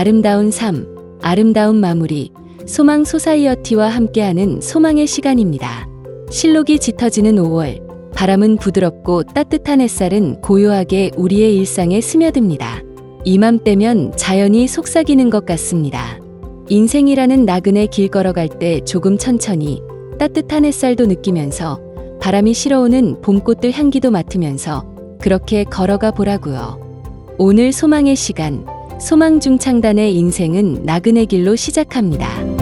아름다운 삶, 아름다운 마무리, 소망 소사이어티와 함께하는 소망의 시간입니다. 실록이 짙어지는 5월, 바람은 부드럽고 따뜻한 햇살은 고요하게 우리의 일상에 스며듭니다. 이맘때면 자연이 속삭이는 것 같습니다. 인생이라는 나그네 길 걸어갈 때 조금 천천히 따뜻한 햇살도 느끼면서 바람이 실어오는 봄꽃들 향기도 맡으면서 그렇게 걸어가 보라고요. 오늘 소망의 시간, 소망중창단의 인생은 나그네 길로 시작합니다.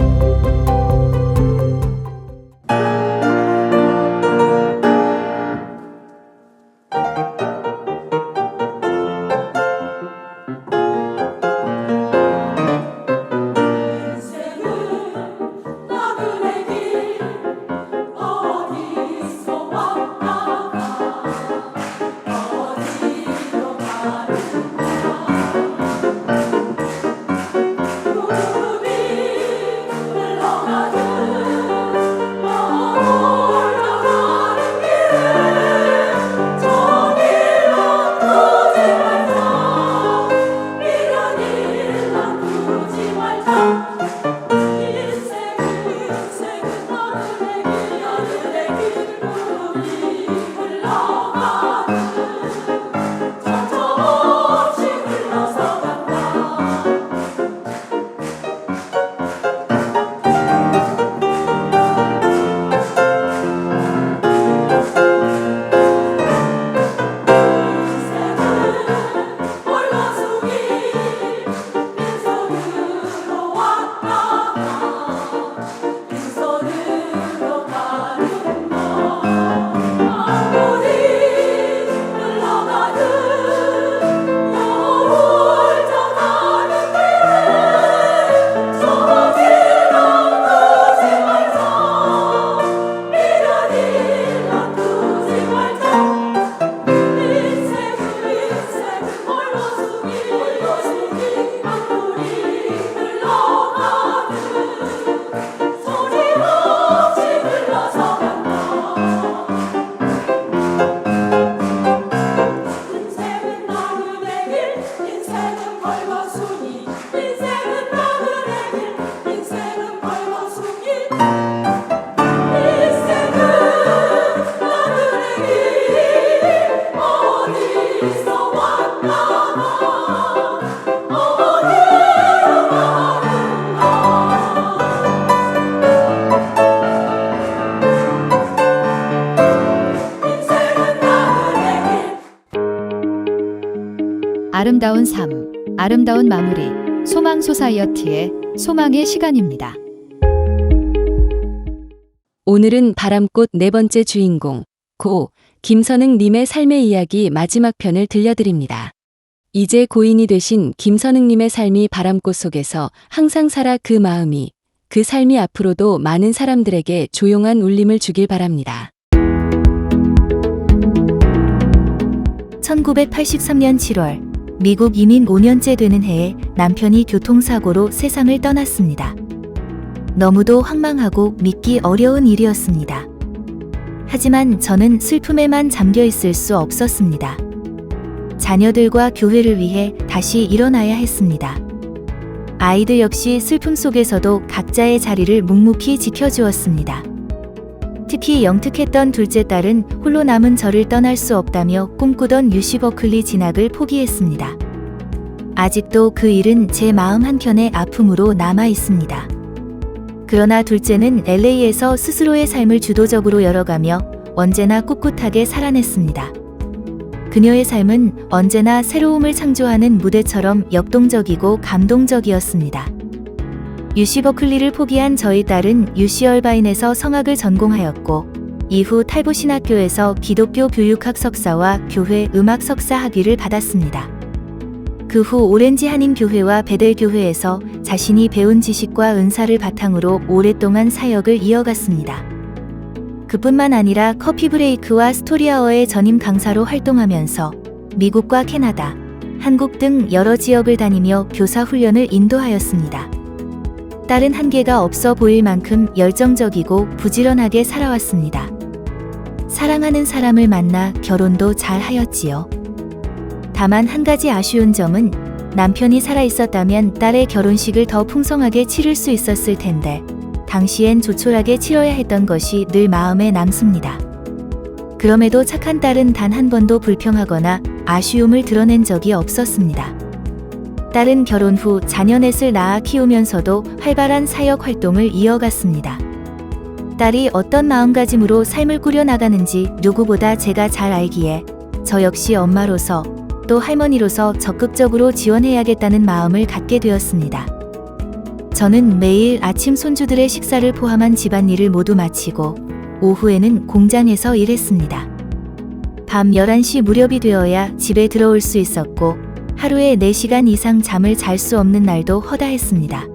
아름다운 삶, 아름다운 마무리, 소망 소사이어티의 소망의 시간입니다. 오늘은 바람꽃 네 번째 주인공, 고 김선흥님의 삶의 이야기 마지막 편을 들려드립니다. 이제 고인이 되신 김선흥님의 삶이 바람꽃 속에서 항상 살아 그 마음이, 그 삶이 앞으로도 많은 사람들에게 조용한 울림을 주길 바랍니다. 1983년 7월 미국 이민 5년째 되는 해에 남편이 교통사고로 세상을 떠났습니다. 너무도 황망하고 믿기 어려운 일이었습니다. 하지만 저는 슬픔에만 잠겨 있을 수 없었습니다. 자녀들과 교회를 위해 다시 일어나야 했습니다. 아이들 역시 슬픔 속에서도 각자의 자리를 묵묵히 지켜주었습니다. 특히 영특했던 둘째 딸은 홀로 남은 저를 떠날 수 없다며 꿈꾸던 UC 버클리 진학을 포기했습니다. 아직도 그 일은 제 마음 한켠에 아픔으로 남아 있습니다. 그러나 둘째는 LA에서 스스로의 삶을 주도적으로 열어가며 언제나 꿋꿋하게 살아냈습니다. 그녀의 삶은 언제나 새로움을 창조하는 무대처럼 역동적이고 감동적이었습니다. UC 버클리를 포기한 저희 딸은 UC 얼바인에서 성악을 전공하였고 이후 탈보 신학교에서 기독교 교육학 석사와 교회 음악 석사 학위를 받았습니다. 그 후 오렌지 한인교회와 베델교회에서 자신이 배운 지식과 은사를 바탕으로 오랫동안 사역을 이어갔습니다. 그뿐만 아니라 커피 브레이크와 스토리아워의 전임 강사로 활동하면서 미국과 캐나다, 한국 등 여러 지역을 다니며 교사 훈련을 인도하였습니다. 딸은 한계가 없어 보일 만큼 열정적이고 부지런하게 살아왔습니다. 사랑하는 사람을 만나 결혼도 잘 하였지요. 다만 한 가지 아쉬운 점은 남편이 살아있었다면 딸의 결혼식을 더 풍성하게 치를 수 있었을 텐데 당시엔 조촐하게 치러야 했던 것이 늘 마음에 남습니다. 그럼에도 착한 딸은 단 한 번도 불평하거나 아쉬움을 드러낸 적이 없었습니다. 딸은 결혼 후 자녀 넷을 낳아 키우면서도 활발한 사역 활동을 이어갔습니다. 딸이 어떤 마음가짐으로 삶을 꾸려나가는지 누구보다 제가 잘 알기에 저 역시 엄마로서 또 할머니로서 적극적으로 지원해야겠다는 마음을 갖게 되었습니다. 저는 매일 아침 손주들의 식사를 포함한 집안일을 모두 마치고 오후에는 공장에서 일했습니다. 밤 11시 무렵이 되어야 집에 들어올 수 있었고 하루에 4시간 이상 잠을 잘 수 없는 날도 허다했습니다.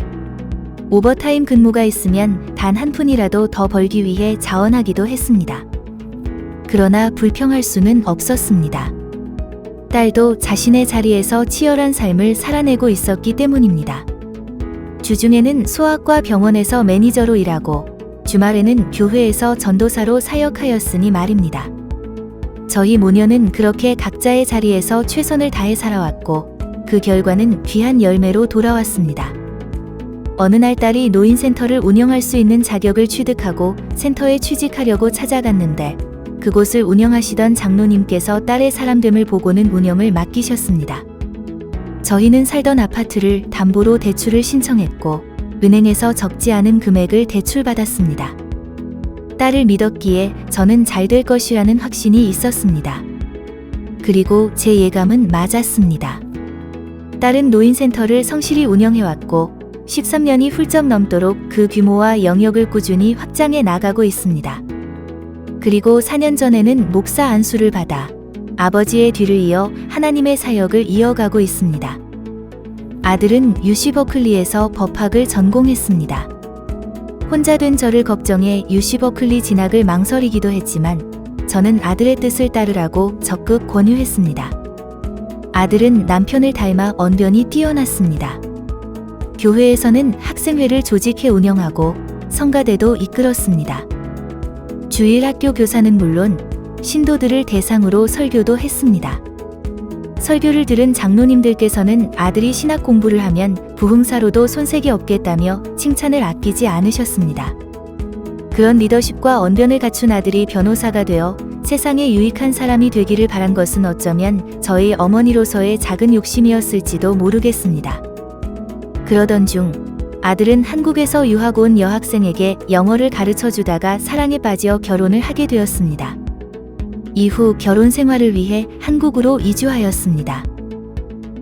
오버타임 근무가 있으면 단 한 푼이라도 더 벌기 위해 자원하기도 했습니다. 그러나 불평할 수는 없었습니다. 딸도 자신의 자리에서 치열한 삶을 살아내고 있었기 때문입니다. 주중에는 소아과 병원에서 매니저로 일하고 주말에는 교회에서 전도사로 사역하였으니 말입니다. 저희 모녀는 그렇게 각자의 자리에서 최선을 다해 살아왔고 그 결과는 귀한 열매로 돌아왔습니다. 어느 날 딸이 노인센터를 운영할 수 있는 자격을 취득하고 센터에 취직하려고 찾아갔는데 그곳을 운영하시던 장로님께서 딸의 사람됨을 보고는 운영을 맡기셨습니다. 저희는 살던 아파트를 담보로 대출을 신청했고 은행에서 적지 않은 금액을 대출받았습니다. 딸을 믿었기에 저는 잘 될 것이라는 확신이 있었습니다. 그리고 제 예감은 맞았습니다. 딸은 노인센터를 성실히 운영해왔고 13년이 훌쩍 넘도록 그 규모와 영역을 꾸준히 확장해 나가고 있습니다. 그리고 4년 전에는 목사 안수를 받아 아버지의 뒤를 이어 하나님의 사역을 이어가고 있습니다. 아들은 UC 버클리에서 법학을 전공했습니다. 혼자 된 저를 걱정해 UC 버클리 진학을 망설이기도 했지만 저는 아들의 뜻을 따르라고 적극 권유했습니다. 아들은 남편을 닮아 언변이 뛰어났습니다. 교회에서는 학생회를 조직해 운영하고 성가대도 이끌었습니다. 주일 학교 교사는 물론 신도들을 대상으로 설교도 했습니다. 설교를 들은 장로님들께서는 아들이 신학 공부를 하면 부흥사로도 손색이 없겠다며 칭찬을 아끼지 않으셨습니다. 그런 리더십과 언변을 갖춘 아들이 변호사가 되어 세상에 유익한 사람이 되기를 바란 것은 어쩌면 저희 어머니로서의 작은 욕심이었을지도 모르겠습니다. 그러던 중 아들은 한국에서 유학 온 여학생에게 영어를 가르쳐 주다가 사랑에 빠져 결혼을 하게 되었습니다. 이후 결혼 생활을 위해 한국으로 이주하였습니다.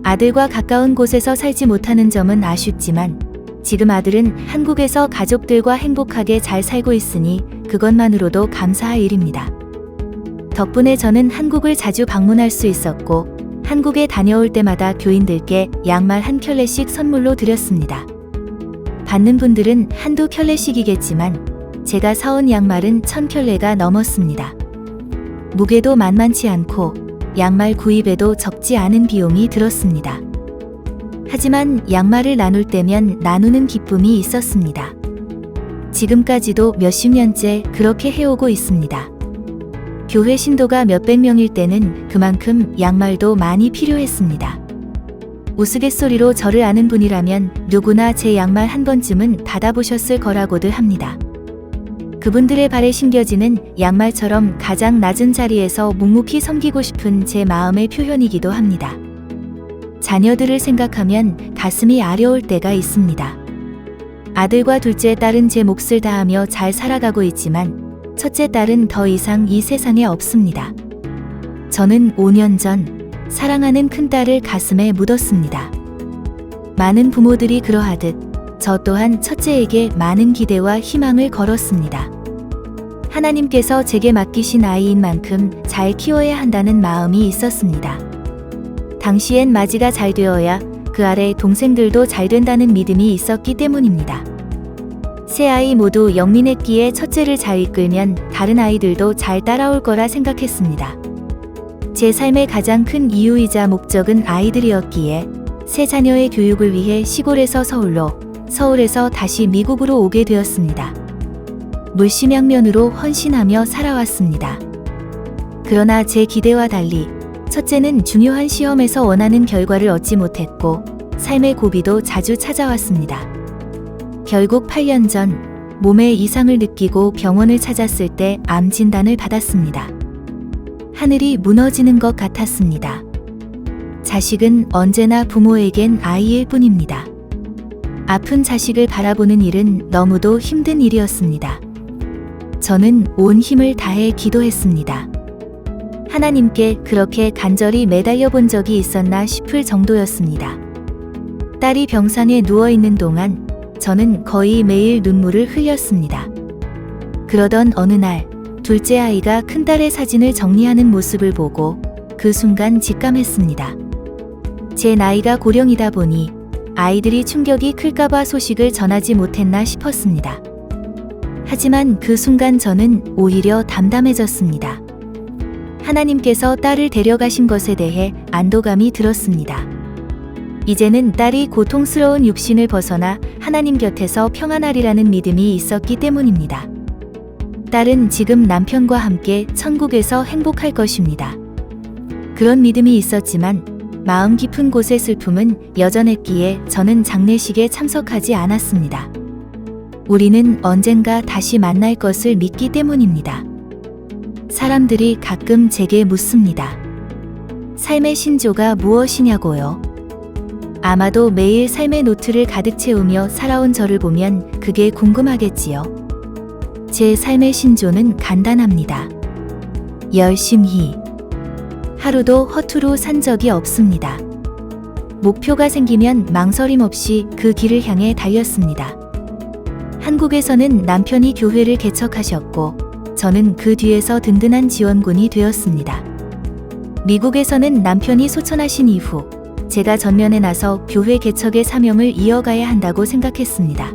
아들과 가까운 곳에서 살지 못하는 점은 아쉽지만 지금 아들은 한국에서 가족들과 행복하게 잘 살고 있으니 그것만으로도 감사할 일입니다. 덕분에 저는 한국을 자주 방문할 수 있었고 한국에 다녀올 때마다 교인들께 양말 한 켤레씩 선물로 드렸습니다. 받는 분들은 한두 켤레씩이겠지만 제가 사온 양말은 1000켤레가 넘었습니다. 무게도 만만치 않고 양말 구입에도 적지 않은 비용이 들었습니다. 하지만 양말을 나눌 때면 나누는 기쁨이 있었습니다. 지금까지도 몇십 년째 그렇게 해오고 있습니다. 교회 신도가 몇백 명일 때는 그만큼 양말도 많이 필요했습니다. 우스갯소리로 저를 아는 분이라면 누구나 제 양말 한 번쯤은 받아보셨을 거라고들 합니다. 그분들의 발에 신겨지는 양말처럼 가장 낮은 자리에서 묵묵히 섬기고 싶은 제 마음의 표현이기도 합니다. 자녀들을 생각하면 가슴이 아려올 때가 있습니다. 아들과 둘째 딸은 제 몫을 다하며 잘 살아가고 있지만 첫째 딸은 더 이상 이 세상에 없습니다. 저는 5년 전 사랑하는 큰딸을 가슴에 묻었습니다. 많은 부모들이 그러하듯 저 또한 첫째에게 많은 기대와 희망을 걸었습니다. 하나님께서 제게 맡기신 아이인 만큼 잘 키워야 한다는 마음이 있었습니다. 당시엔 마지가 잘 되어야 그 아래 동생들도 잘 된다는 믿음이 있었기 때문입니다. 세 아이 모두 영민했기에 첫째를 잘 이끌면 다른 아이들도 잘 따라올 거라 생각했습니다. 제 삶의 가장 큰 이유이자 목적은 아이들이었기에 세 자녀의 교육을 위해 시골에서 서울로, 서울에서 다시 미국으로 오게 되었습니다. 물심양면으로 헌신하며 살아왔습니다. 그러나 제 기대와 달리 첫째는 중요한 시험에서 원하는 결과를 얻지 못했고 삶의 고비도 자주 찾아왔습니다. 결국 8년 전 몸에 이상을 느끼고 병원을 찾았을 때 암 진단을 받았습니다. 하늘이 무너지는 것 같았습니다. 자식은 언제나 부모에겐 아이일 뿐입니다. 아픈 자식을 바라보는 일은 너무도 힘든 일이었습니다. 저는 온 힘을 다해 기도했습니다. 하나님께 그렇게 간절히 매달려 본 적이 있었나 싶을 정도였습니다. 딸이 병상에 누워있는 동안 저는 거의 매일 눈물을 흘렸습니다. 그러던 어느 날 둘째 아이가 큰딸의 사진을 정리하는 모습을 보고 그 순간 직감했습니다. 제 나이가 고령이다 보니 아이들이 충격이 클까봐 소식을 전하지 못했나 싶었습니다. 하지만 그 순간 저는 오히려 담담해졌습니다. 하나님께서 딸을 데려가신 것에 대해 안도감이 들었습니다. 이제는 딸이 고통스러운 육신을 벗어나 하나님 곁에서 평안하리라는 믿음이 있었기 때문입니다. 딸은 지금 남편과 함께 천국에서 행복할 것입니다. 그런 믿음이 있었지만 마음 깊은 곳의 슬픔은 여전했기에 저는 장례식에 참석하지 않았습니다. 우리는 언젠가 다시 만날 것을 믿기 때문입니다. 사람들이 가끔 제게 묻습니다. 삶의 신조가 무엇이냐고요? 아마도 매일 삶의 노트를 가득 채우며 살아온 저를 보면 그게 궁금하겠지요. 제 삶의 신조는 간단합니다. 열심히. 하루도 허투루 산 적이 없습니다. 목표가 생기면 망설임 없이 그 길을 향해 달렸습니다. 한국에서는 남편이 교회를 개척하셨고 저는 그 뒤에서 든든한 지원군이 되었습니다. 미국에서는 남편이 소천하신 이후 제가 전면에 나서 교회 개척의 사명을 이어가야 한다고 생각했습니다.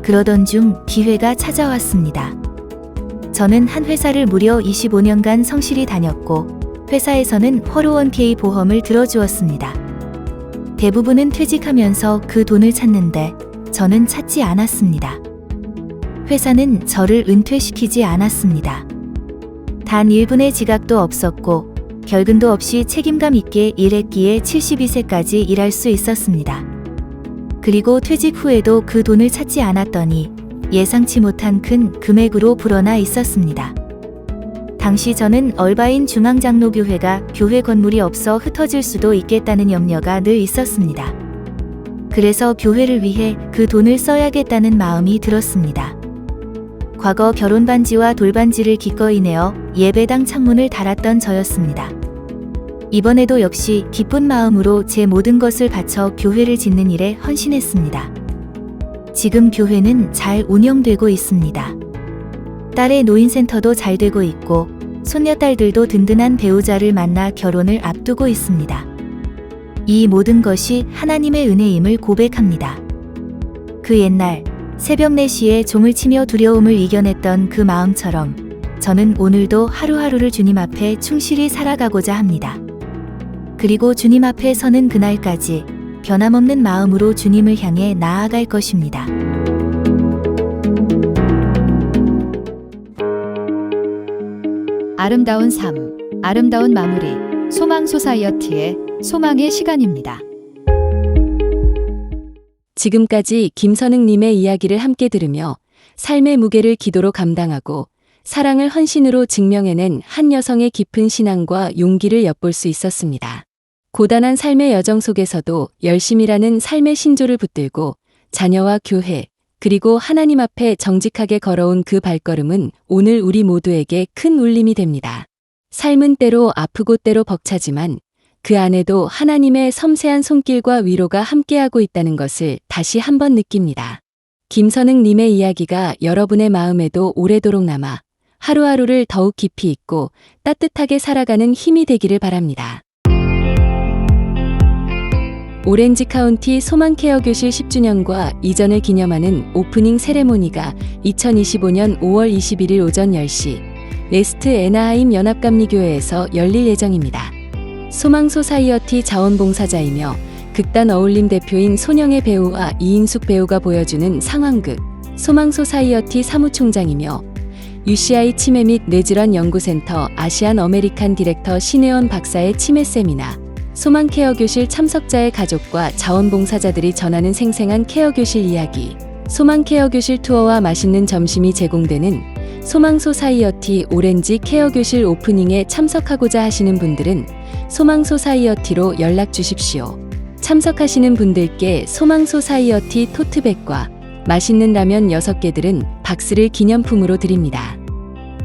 그러던 중 기회가 찾아왔습니다. 저는 한 회사를 무려 25년간 성실히 다녔고 회사에서는 401k 보험을 들어주었습니다. 대부분은 퇴직하면서 그 돈을 찾는데 저는 찾지 않았습니다. 회사는 저를 은퇴시키지 않았습니다. 단 1분의 지각도 없었고 결근도 없이 책임감 있게 일했기에 72세까지 일할 수 있었습니다. 그리고 퇴직 후에도 그 돈을 찾지 않았더니 예상치 못한 큰 금액으로 불어나 있었습니다. 당시 저는 얼바인 중앙장로교회가 교회 건물이 없어 흩어질 수도 있겠다는 염려가 늘 있었습니다. 그래서 교회를 위해 그 돈을 써야겠다는 마음이 들었습니다. 과거 결혼 반지와 돌반지를 기꺼이 내어 예배당 창문을 달았던 저였습니다. 이번에도 역시 기쁜 마음으로 제 모든 것을 바쳐 교회를 짓는 일에 헌신했습니다. 지금 교회는 잘 운영되고 있습니다. 딸의 노인센터도 잘 되고 있고 손녀딸들도 든든한 배우자를 만나 결혼을 앞두고 있습니다. 이 모든 것이 하나님의 은혜임을 고백합니다. 그 옛날 새벽 4시에 종을 치며 두려움을 이겨냈던 그 마음처럼 저는 오늘도 하루하루를 주님 앞에 충실히 살아가고자 합니다. 그리고 주님 앞에 서는 그날까지 변함없는 마음으로 주님을 향해 나아갈 것입니다. 아름다운 삶, 아름다운 마무리, 소망 소사이어티의 소망의 시간입니다. 지금까지 김선웅님의 이야기를 함께 들으며 삶의 무게를 기도로 감당하고 사랑을 헌신으로 증명해낸 한 여성의 깊은 신앙과 용기를 엿볼 수 있었습니다. 고단한 삶의 여정 속에서도 열심이라는 삶의 신조를 붙들고 자녀와 교회, 그리고 하나님 앞에 정직하게 걸어온 그 발걸음은 오늘 우리 모두에게 큰 울림이 됩니다. 삶은 때로 아프고 때로 벅차지만 그 안에도 하나님의 섬세한 손길과 위로가 함께하고 있다는 것을 다시 한번 느낍니다. 김선웅님의 이야기가 여러분의 마음에도 오래도록 남아 하루하루를 더욱 깊이 있고 따뜻하게 살아가는 힘이 되기를 바랍니다. 오렌지 카운티 소망케어 교실 10주년과 이전을 기념하는 오프닝 세레모니가 2025년 5월 21일 오전 10시 웨스트 애나하임 연합감리교회에서 열릴 예정입니다. 소망 소사이어티 자원봉사자이며 극단 어울림 대표인 손영애 배우와 이인숙 배우가 보여주는 상황극 소망 소사이어티 사무총장이며 UCI 치매 및 뇌질환 연구센터 아시안 어메리칸 디렉터 신혜원 박사의 치매 세미나, 소망 케어 교실 참석자의 가족과 자원봉사자들이 전하는 생생한 케어 교실 이야기, 소망 케어 교실 투어와 맛있는 점심이 제공되는 소망 소사이어티 오렌지 케어 교실 오프닝에 참석하고자 하시는 분들은 소망 소사이어티로 연락 주십시오. 참석하시는 분들께 소망 소사이어티 토트백과 맛있는 라면 6개들은 박스를 기념품으로 드립니다.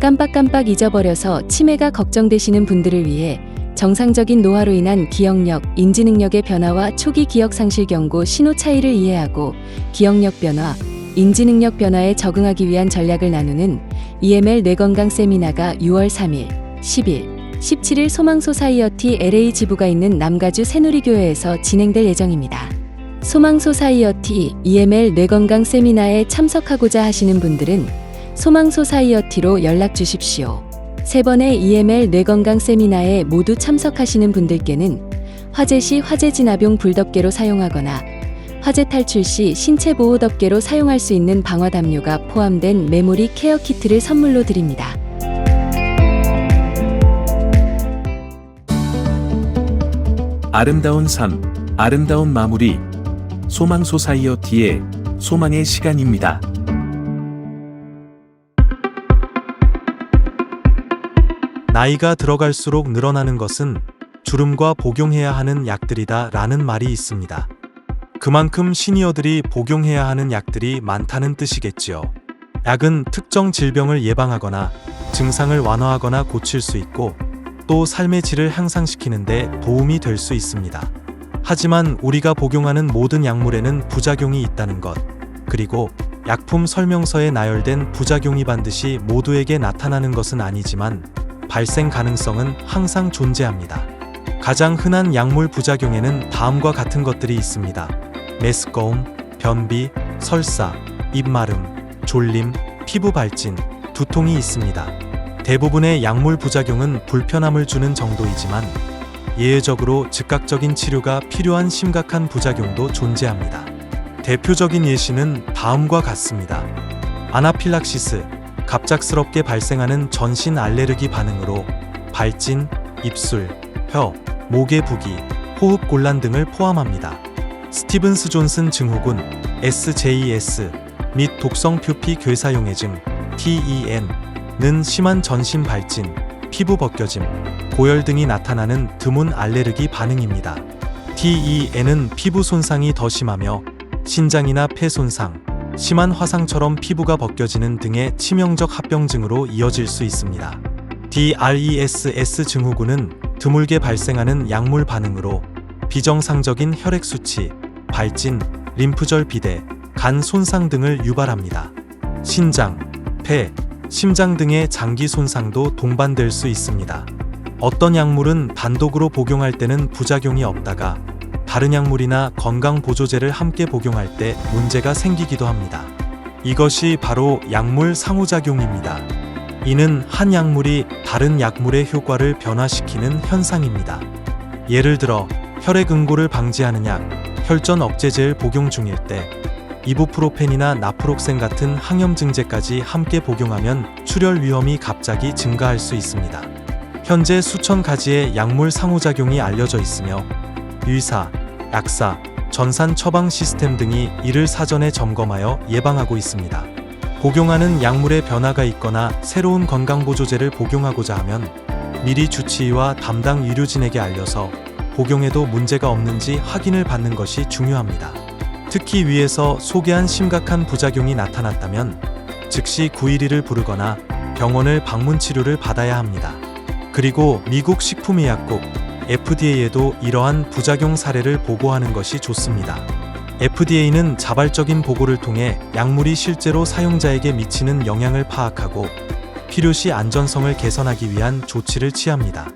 깜빡깜빡 잊어버려서 치매가 걱정되시는 분들을 위해 정상적인 노화로 인한 기억력, 인지능력의 변화와 초기 기억 상실 경고 신호 차이를 이해하고 기억력 변화, 인지능력 변화에 적응하기 위한 전략을 나누는 EML 뇌건강 세미나가 6월 3일, 10일, 17일 소망 소사이어티 LA 지부가 있는 남가주 새누리교회에서 진행될 예정입니다. 소망 소사이어티 EML 뇌건강 세미나에 참석하고자 하시는 분들은 소망 소사이어티로 연락 주십시오. 3번의 EML 뇌건강 세미나에 모두 참석하시는 분들께는 화재 시 화재 진압용 불덮개로 사용하거나 화재 탈출 시 신체 보호 덮개로 사용할 수 있는 방화 담요가 포함된 메모리 케어 키트를 선물로 드립니다. 아름다운 삶, 아름다운 마무리. 소망 소사이어티의 소망의 시간입니다. 나이가 들어갈수록 늘어나는 것은 주름과 복용해야 하는 약들이다 라는 말이 있습니다. 그만큼 시니어들이 복용해야 하는 약들이 많다는 뜻이겠지요. 약은 특정 질병을 예방하거나 증상을 완화하거나 고칠 수 있고 또 삶의 질을 향상시키는 데 도움이 될 수 있습니다. 하지만 우리가 복용하는 모든 약물에는 부작용이 있다는 것, 그리고 약품 설명서에 나열된 부작용이 반드시 모두에게 나타나는 것은 아니지만 발생 가능성은 항상 존재합니다. 가장 흔한 약물 부작용에는 다음과 같은 것들이 있습니다. 메스꺼움, 변비, 설사, 입마름, 졸림, 피부 발진, 두통이 있습니다. 대부분의 약물 부작용은 불편함을 주는 정도이지만 예외적으로 즉각적인 치료가 필요한 심각한 부작용도 존재합니다. 대표적인 예시는 다음과 같습니다. 아나필락시스, 갑작스럽게 발생하는 전신 알레르기 반응으로 발진, 입술, 혀, 목의 부기, 호흡 곤란 등을 포함합니다. 스티븐스 존슨 증후군, SJS 및 독성 표피 괴사용해증, TEN는 심한 전신 발진, 피부 벗겨짐, 고열 등이 나타나는 드문 알레르기 반응입니다. TEN은 피부 손상이 더 심하며 신장이나 폐 손상, 심한 화상처럼 피부가 벗겨지는 등의 치명적 합병증으로 이어질 수 있습니다. DRESS 증후군은 드물게 발생하는 약물 반응으로 비정상적인 혈액 수치, 발진, 림프절 비대, 간 손상 등을 유발합니다. 신장, 폐, 심장 등의 장기 손상도 동반될 수 있습니다. 어떤 약물은 단독으로 복용할 때는 부작용이 없다가 다른 약물이나 건강보조제를 함께 복용할 때 문제가 생기기도 합니다. 이것이 바로 약물 상호작용입니다. 이는 한 약물이 다른 약물의 효과를 변화시키는 현상입니다. 예를 들어 혈액 응고를 방지하는 약, 혈전 억제제를 복용 중일 때 이부프로펜이나 나프록센 같은 항염증제까지 함께 복용하면 출혈 위험이 갑자기 증가할 수 있습니다. 현재 수천 가지의 약물 상호작용이 알려져 있으며 의사, 약사, 전산 처방 시스템 등이 이를 사전에 점검하여 예방하고 있습니다. 복용하는 약물의 변화가 있거나 새로운 건강보조제를 복용하고자 하면 미리 주치의와 담당 의료진에게 알려서 복용에도 문제가 없는지 확인을 받는 것이 중요합니다. 특히 위에서 소개한 심각한 부작용이 나타났다면 즉시 911을 부르거나 병원을 방문 치료를 받아야 합니다. 그리고 미국 식품의약국 FDA에도 이러한 부작용 사례를 보고하는 것이 좋습니다. FDA는 자발적인 보고를 통해 약물이 실제로 사용자에게 미치는 영향을 파악하고 필요시 안전성을 개선하기 위한 조치를 취합니다.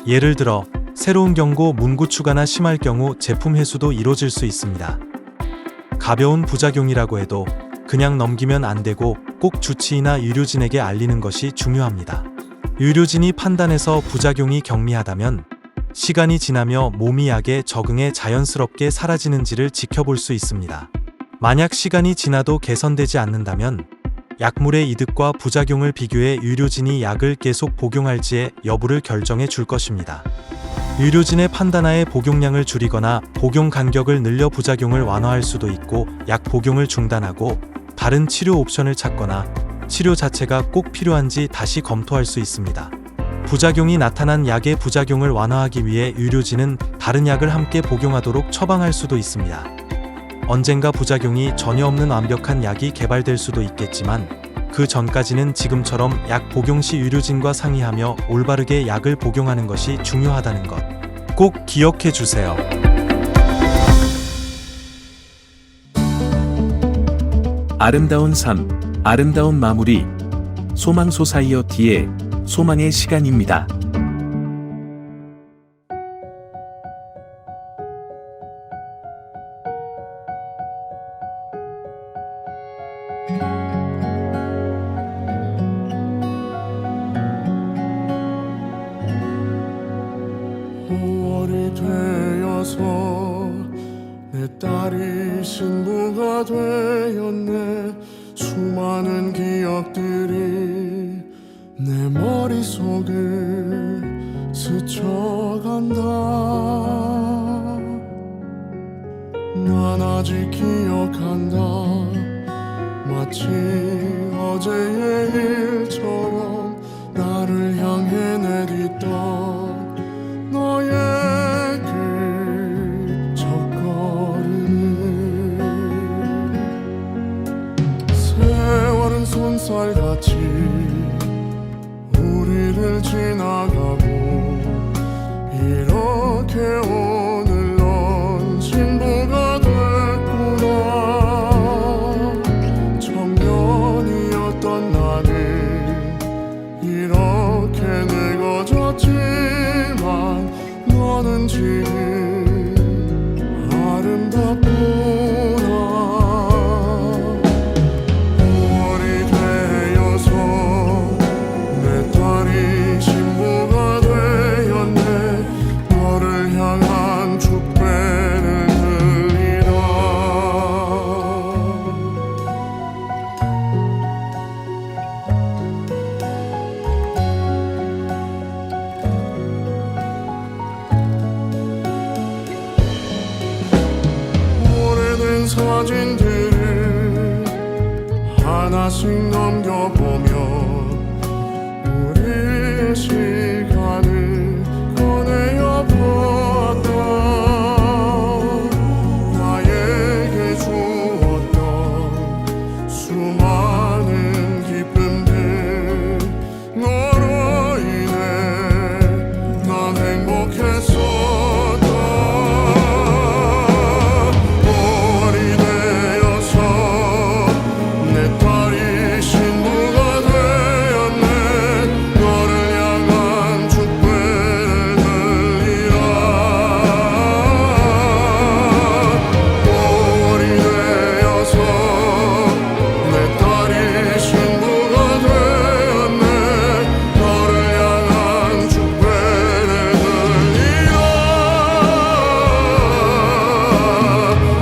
예를 들어 새로운 경고 문구 추가나 심할 경우 제품 회수도 이뤄질 수 있습니다. 가벼운 부작용이라고 해도 그냥 넘기면 안 되고 꼭 주치의나 의료진에게 알리는 것이 중요합니다. 의료진이 판단해서 부작용이 경미하다면 시간이 지나며 몸이 약에 적응해 자연스럽게 사라지는지를 지켜볼 수 있습니다. 만약 시간이 지나도 개선되지 않는다면 약물의 이득과 부작용을 비교해 의료진이 약을 계속 복용할지의 여부를 결정해 줄 것입니다. 의료진의 판단하에 복용량을 줄이거나 복용 간격을 늘려 부작용을 완화할 수도 있고, 약 복용을 중단하고 다른 치료 옵션을 찾거나 치료 자체가 꼭 필요한지 다시 검토할 수 있습니다. 부작용이 나타난 약의 부작용을 완화하기 위해 의료진은 다른 약을 함께 복용하도록 처방할 수도 있습니다. 언젠가 부작용이 전혀 없는 완벽한 약이 개발될 수도 있겠지만, 그 전까지는 지금처럼 약 복용 시 의료진과 상의하며 올바르게 약을 복용하는 것이 중요하다는 것 꼭 기억해 주세요. 아름다운 삶, 아름다운 마무리. 소망 소사이어티의 소망의 시간입니다. 되어서 내 딸이 신부가 되었네. 수많은 기억들이 내 머릿속을 스쳐간다. 난 아직 기억한다. 마치 어제의 일처럼 나를 향해 내딛던 너의 그 첫걸음을 세월은 손살같이 우리를 지나가고 이렇게 오늘 넌 신부가 됐구나. 청년이었던 나는 이렇게 늙어졌지만 너는 지금 아름답구나. 5월이 되어서 내 딸이 신부가 되었네. 너를 향한 축배를 들리라. 오래된 사진들을 하나씩 넘겨보며 우리의 시간을 꺼내어 보았다. 나에게 주었던 수많은 기쁨들 너로 인해 난 행복했었다. 5월이 되어서 내 딸이 신부가 되었네. 너를 향한 축배를 들리라. 5월이 되어서 내 딸이 신부가 되었네. 너를 향한 축배를 들리라.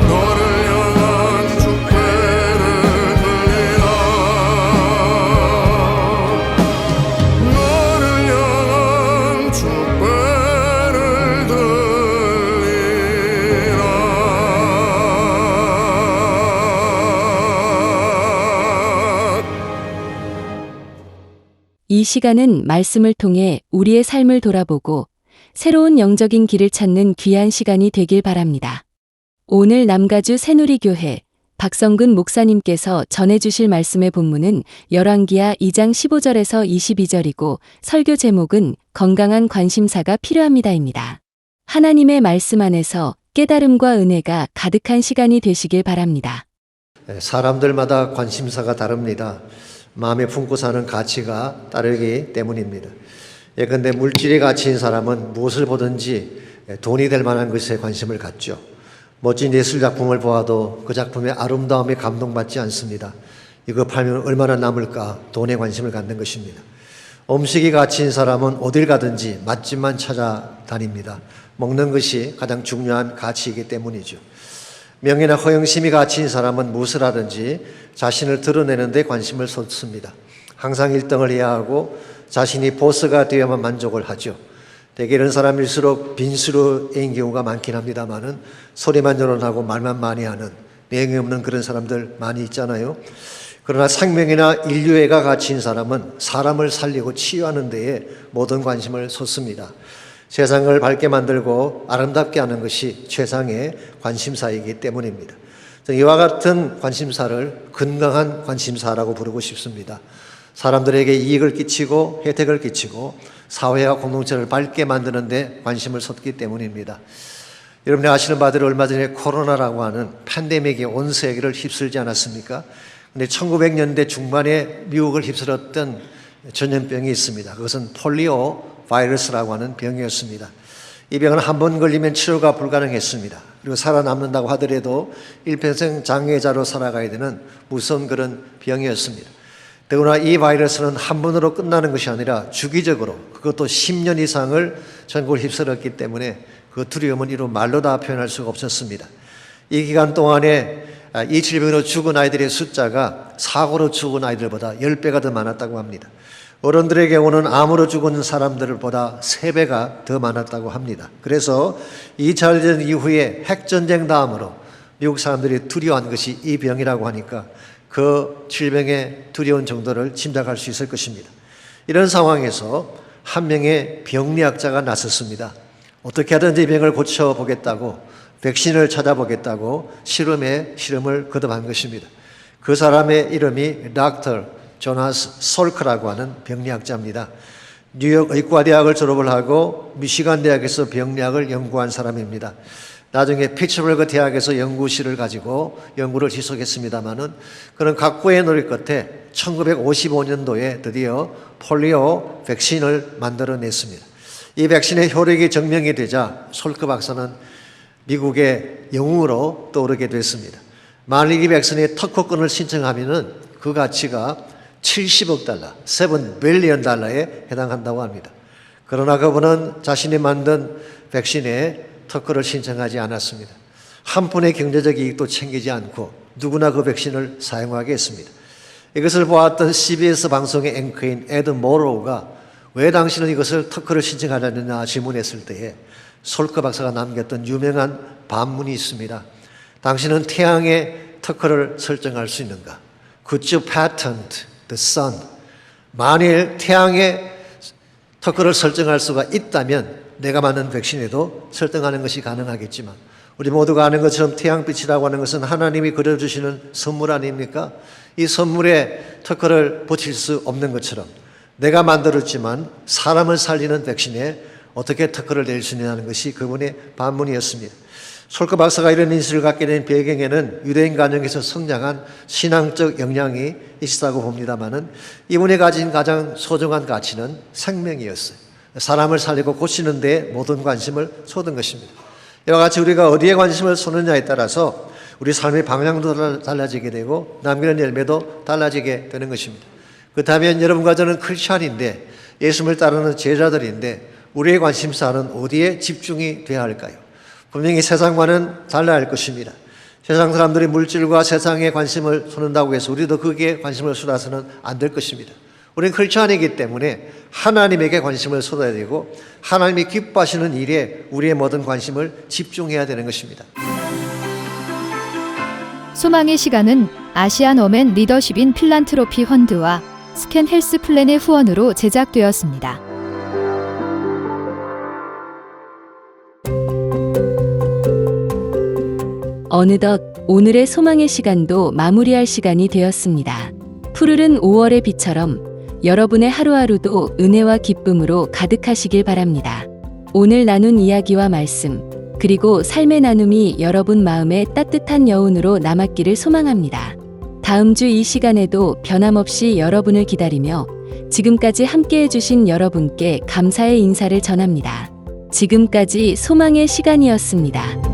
너를 향한 축배를 들리라. 너를 향한 축배를 들리라. 이 시간은 말씀을 통해 우리의 삶을 돌아보고 새로운 영적인 길을 찾는 귀한 시간이 되길 바랍니다. 오늘 남가주 새누리교회 박성근 목사님께서 전해주실 말씀의 본문은 열왕기하 2장 15절에서 22절이고 설교 제목은 건강한 관심사가 필요합니다입니다. 하나님의 말씀 안에서 깨달음과 은혜가 가득한 시간이 되시길 바랍니다. 사람들마다 관심사가 다릅니다. 마음에 품고 사는 가치가 다르기 때문입니다. 예컨대 물질의 가치인 사람은 무엇을 보든지 돈이 될 만한 것에 관심을 갖죠. 멋진 예술작품을 보아도 그 작품의 아름다움에 감동받지 않습니다. 이거 팔면 얼마나 남을까 돈에 관심을 갖는 것입니다. 음식이 가치인 사람은 어딜 가든지 맛집만 찾아다닙니다. 먹는 것이 가장 중요한 가치이기 때문이죠. 명예나 허영심이 가치인 사람은 무엇을 하든지 자신을 드러내는 데 관심을 쏟습니다. 항상 1등을 해야 하고 자신이 보스가 되어야만 만족을 하죠. 대개 이런 사람일수록 빈수로인 경우가 많긴 합니다만은 소리만 여론하고 말만 많이 하는 내용이 없는 그런 사람들 많이 있잖아요. 그러나 생명이나 인류애가 가치인 사람은 사람을 살리고 치유하는 데에 모든 관심을 쏟습니다. 세상을 밝게 만들고 아름답게 하는 것이 최상의 관심사이기 때문입니다. 이와 같은 관심사를 건강한 관심사라고 부르고 싶습니다. 사람들에게 이익을 끼치고 혜택을 끼치고 사회와 공동체를 밝게 만드는 데 관심을 쏟기 때문입니다. 여러분이 아시는 바대로 얼마 전에 코로나라고 하는 팬데믹이 온 세계를 휩쓸지 않았습니까? 근데 1900년대 중반에 미국을 휩쓸었던 전염병이 있습니다. 그것은 폴리오 바이러스라고 하는 병이었습니다. 이 병은 한 번 걸리면 치료가 불가능했습니다. 그리고 살아남는다고 하더라도 일평생 장애자로 살아가야 되는 무서운 그런 병이었습니다. 더구나 이 바이러스는 한 번으로 끝나는 것이 아니라 주기적으로 그것도 10년 이상을 전국을 휩쓸었기 때문에 그 두려움은 이루 말로 다 표현할 수가 없었습니다. 이 기간 동안에 이 질병으로 죽은 아이들의 숫자가 사고로 죽은 아이들보다 10배가 더 많았다고 합니다. 어른들의 경우는 암으로 죽은 사람들보다 3배가 더 많았다고 합니다. 그래서 2차 대전 이후에 핵전쟁 다음으로 미국 사람들이 두려워한 것이 이 병이라고 하니까 그 질병의 두려운 정도를 짐작할 수 있을 것입니다. 이런 상황에서 한 명의 병리학자가 나섰습니다. 어떻게 하든지 이 병을 고쳐보겠다고 백신을 찾아보겠다고 실험을 거듭한 것입니다. 그 사람의 이름이 닥터 조나스 솔크라고 하는 병리학자입니다. 뉴욕 의과대학을 졸업을 하고 미시간 대학에서 병리학을 연구한 사람입니다. 나중에 피츠버그 대학에서 연구실을 가지고 연구를 지속했습니다마는 그런 각고의 노력 끝에 1955년도에 드디어 폴리오 백신을 만들어냈습니다. 이 백신의 효력이 증명이 되자 솔크 박사는 미국의 영웅으로 떠오르게 됐습니다. 만일 이 백신의 특허권을 신청하면은 그 가치가 70억 달러, 7 빌리언 달러에 해당한다고 합니다. 그러나 그분은 자신이 만든 백신에 특허를 신청하지 않았습니다. 한 푼의 경제적 이익도 챙기지 않고 누구나 그 백신을 사용하게 했습니다. 이것을 보았던 CBS 방송의 앵커인 에드 모로우가 왜 당신은 이것을 특허를 신청하려느냐 질문했을 때에 솔크 박사가 남겼던 유명한 반문이 있습니다. 당신은 태양의 특허를 설정할 수 있는가? Could you patent the sun? 만일 태양의 특허를 설정할 수가 있다면 내가 만든 백신에도 설정하는 것이 가능하겠지만 우리 모두가 아는 것처럼 태양빛이라고 하는 것은 하나님이 그려주시는 선물 아닙니까? 이 선물에 특허를 붙일 수 없는 것처럼 내가 만들었지만 사람을 살리는 백신에 어떻게 특허를 낼 수 있느냐는 것이 그분의 반문이었습니다. 솔크 박사가 이런 인식을 갖게 된 배경에는 유대인 가정에서 성장한 신앙적 영향이 있었다고 봅니다마는 이분이 가진 가장 소중한 가치는 생명이었어요. 사람을 살리고 고치는 데 모든 관심을 쏟은 것입니다. 이와 같이 우리가 어디에 관심을 쏟느냐에 따라서 우리 삶의 방향도 달라지게 되고 남기는 열매도 달라지게 되는 것입니다. 그렇다면 여러분과 저는 크리스찬인데 예수님을 따르는 제자들인데 우리의 관심사는 어디에 집중이 되어야 할까요? 분명히 세상과는 달라야 할 것입니다. 세상 사람들이 물질과 세상에 관심을 쏟는다고 해서 우리도 거기에 관심을 쏟아서는 안 될 것입니다. 우리는 크리스찬이기 때문에 하나님에게 관심을 쏟아야 되고 하나님이 기뻐하시는 일에 우리의 모든 관심을 집중해야 되는 것입니다. 소망의 시간은 아시안 어맨 리더십인 필란트로피 펀드와 스캔 헬스 플랜의 후원으로 제작되었습니다. 어느덧 오늘의 소망의 시간도 마무리할 시간이 되었습니다. 푸르른 5월의 비처럼 여러분의 하루하루도 은혜와 기쁨으로 가득하시길 바랍니다. 오늘 나눈 이야기와 말씀, 그리고 삶의 나눔이 여러분 마음에 따뜻한 여운으로 남았기를 소망합니다. 다음 주 이 시간에도 변함없이 여러분을 기다리며 지금까지 함께 해주신 여러분께 감사의 인사를 전합니다. 지금까지 소망의 시간이었습니다.